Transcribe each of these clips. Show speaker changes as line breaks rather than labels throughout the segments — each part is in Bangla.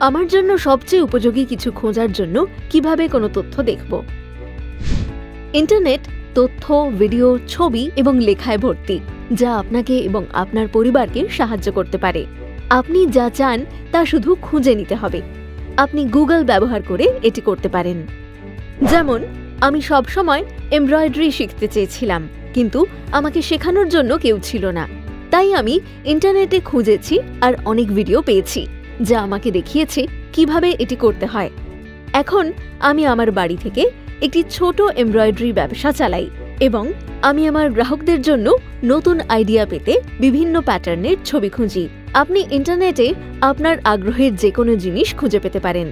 আমার জন্য সবচেয়ে উপযোগী কিছু খোঁজার জন্য কিভাবে কোনো তথ্য দেখব। ইন্টারনেট তথ্য, ভিডিও, ছবি এবং লেখায় ভর্তি, যা আপনাকে এবং আপনার পরিবারকে সাহায্য করতে পারে। আপনি যা চান তা শুধু খুঁজে নিতে হবে। আপনি গুগল ব্যবহার করে এটি করতে পারেন। যেমন আমি সবসময় এমব্রয়ডারি শিখতে চেয়েছিলাম, কিন্তু আমাকে শেখানোর জন্য কেউ ছিল না। তাই আমি ইন্টারনেটে খুঁজেছি আর অনেক ভিডিও পেয়েছি যা আমাকে দেখিয়েছে কিভাবে এটি করতে হয়। এখন আমি আমার বাড়ি থেকে একটি ছোট এমব্রয়ডারি ব্যবসা চালাই এবং আমি আমার গ্রাহকদের জন্য নতুন আইডিয়া পেতে বিভিন্ন প্যাটার্নের ছবি খুঁজি। আপনি ইন্টারনেটে আপনার আগ্রহের যে কোনো জিনিস খুঁজে পেতে পারেন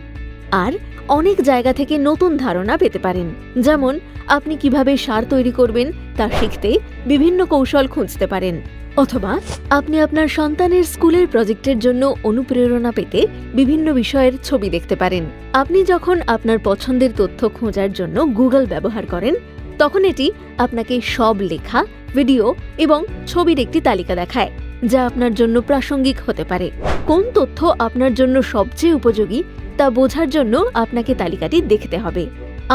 আর অনেক জায়গা থেকে নতুন ধারণা পেতে পারেন। যেমন আপনি কিভাবে সার তৈরি করবেন তা শিখতে বিভিন্ন কৌশল খুঁজতে পারেন, অথবা আপনি আপনার সন্তানের স্কুলের প্রজেক্টের জন্য অনুপ্রেরণা পেতে বিভিন্ন বিষয়ের ছবি দেখতে পারেন। আপনি যখন আপনার পছন্দের তথ্য খোঁজার জন্য গুগল ব্যবহার করেন, তখন এটি আপনাকে সব লেখা, ভিডিও এবং ছবির একটি তালিকা দেখায়, যা আপনার জন্য প্রাসঙ্গিক হতে পারে। কোন তথ্য আপনার জন্য সবচেয়ে উপযোগী তা বোঝার জন্য আপনাকে তালিকাটি দেখতে হবে।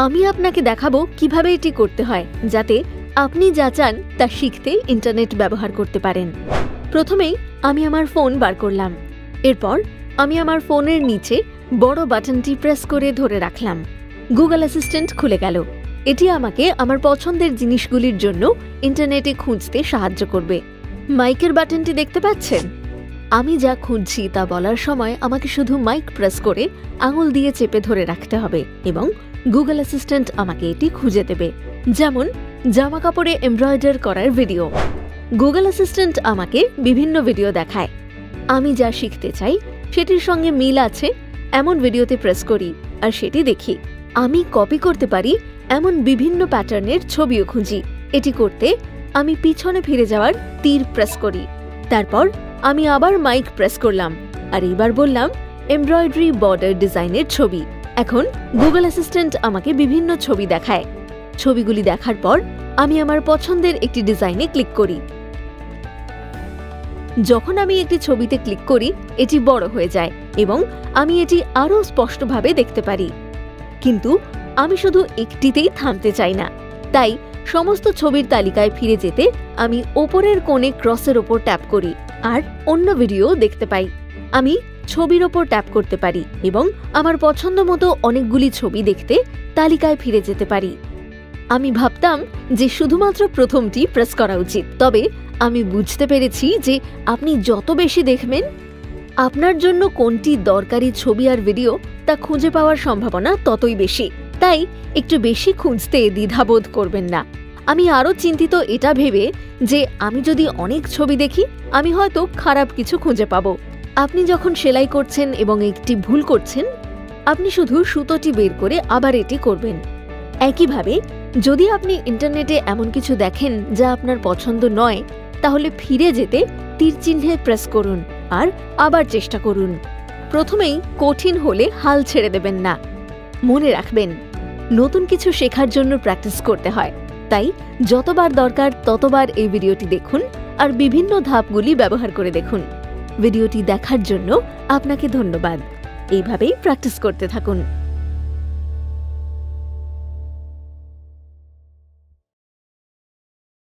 আমি আপনাকে দেখাবো কিভাবে এটি করতে হয়, যাতে আপনি যা চান তা শিখতে ইন্টারনেট ব্যবহার করতে পারেন। প্রথমেই আমি আমার ফোন বার করলাম। এরপর আমি আমার ফোনের নিচে বড় বাটনটি প্রেস করে ধরে রাখলাম। গুগল অ্যাসিস্ট্যান্ট খুলে গেল। এটি আমাকে আমার পছন্দের জিনিসগুলির জন্য ইন্টারনেটে খুঁজতে সাহায্য করবে। মাইকের বাটনটি দেখতে পাচ্ছেন? আমি যা খুঁজছি তা বলার সময় আমাকে শুধু মাইক প্রেস করে আঙুল দিয়ে চেপে ধরে রাখতে হবে এবং গুগল অ্যাসিস্ট্যান্ট আমাকে এটি খুঁজে দেবে। যেমন জামা কাপড়ে এমব্রয়ডার করার ভিডিও। গুগল অ্যাসিস্ট্যান্ট আমাকে বিভিন্ন ভিডিও দেখায়। আমি যা শিখতে চাই সেটির সঙ্গে মিল আছে এমন ভিডিওতে প্রেস করি আর সেটি দেখি। আমি কপি করতে পারি এমন বিভিন্ন প্যাটার্নের ছবিও খুঁজি। এটি করতে আমি পিছনে ফিরে যাওয়ার তীর প্রেস করি। তারপর আমি আবার মাইক প্রেস করলাম আর এবার বললাম এমব্রয়ডারি বর্ডার ডিজাইনের ছবি। এখন গুগল অ্যাসিস্ট্যান্ট আমাকে বিভিন্ন ছবি দেখায়। ছবিগুলি দেখার পর আমি আমার পছন্দের একটি ডিজাইনে ক্লিক করি। যখন আমি একটি ছবিতে ক্লিক করি, এটি বড় হয়ে যায় এবং আমি এটি আরও স্পষ্টভাবে দেখতে পারি। কিন্তু আমি শুধু একটিতেই থামতে চাই না, তাই সমস্ত ছবির তালিকায় ফিরে যেতে আমি ওপরের কোণে ক্রসের ওপর ট্যাপ করি আর অন্য ভিডিও দেখতে পাই। আমি ছবির ওপর ট্যাপ করতে পারি এবং আমার পছন্দ মতো অনেকগুলি ছবি দেখতে তালিকায় ফিরে যেতে পারি। আমি ভাবতাম যে শুধুমাত্র প্রথমটি প্রেস করা উচিত, তবে আমি বুঝতে পেরেছি যে আপনি যত বেশি দেখবেন, আপনার জন্য কোনটি দরকারি ছবি আর ভিডিও তা খুঁজে পাওয়ার সম্ভাবনা ততই বেশি। তাই একটু বেশি খুঁজতে দ্বিধাবোধ করবেন না। আমি আরও চিন্তিত এটা ভেবে যে আমি যদি অনেক ছবি দেখি, আমি হয়তো খারাপ কিছু খুঁজে পাবো। আপনি যখন সেলাই করছেন এবং একটি ভুল করছেন, আপনি শুধু সুতোটি বের করে আবার এটি করবেন। একইভাবে যদি আপনি ইন্টারনেটে এমন কিছু দেখেন যা আপনার পছন্দ নয়, তাহলে ফিরে যেতে তীর চিহ্নে প্রেস করুন আর আবার চেষ্টা করুন। প্রথমেই কঠিন হলে হাল ছেড়ে দেবেন না। মনে রাখবেন, নতুন কিছু শেখার জন্য প্র্যাকটিস করতে হয়। তাই যতবার দরকার ততবার এই ভিডিওটি দেখুন আর বিভিন্ন ধাপগুলি ব্যবহার করে দেখুন। ভিডিওটি দেখার জন্য আপনাকে ধন্যবাদ। এইভাবেই প্র্যাকটিস করতে থাকুন।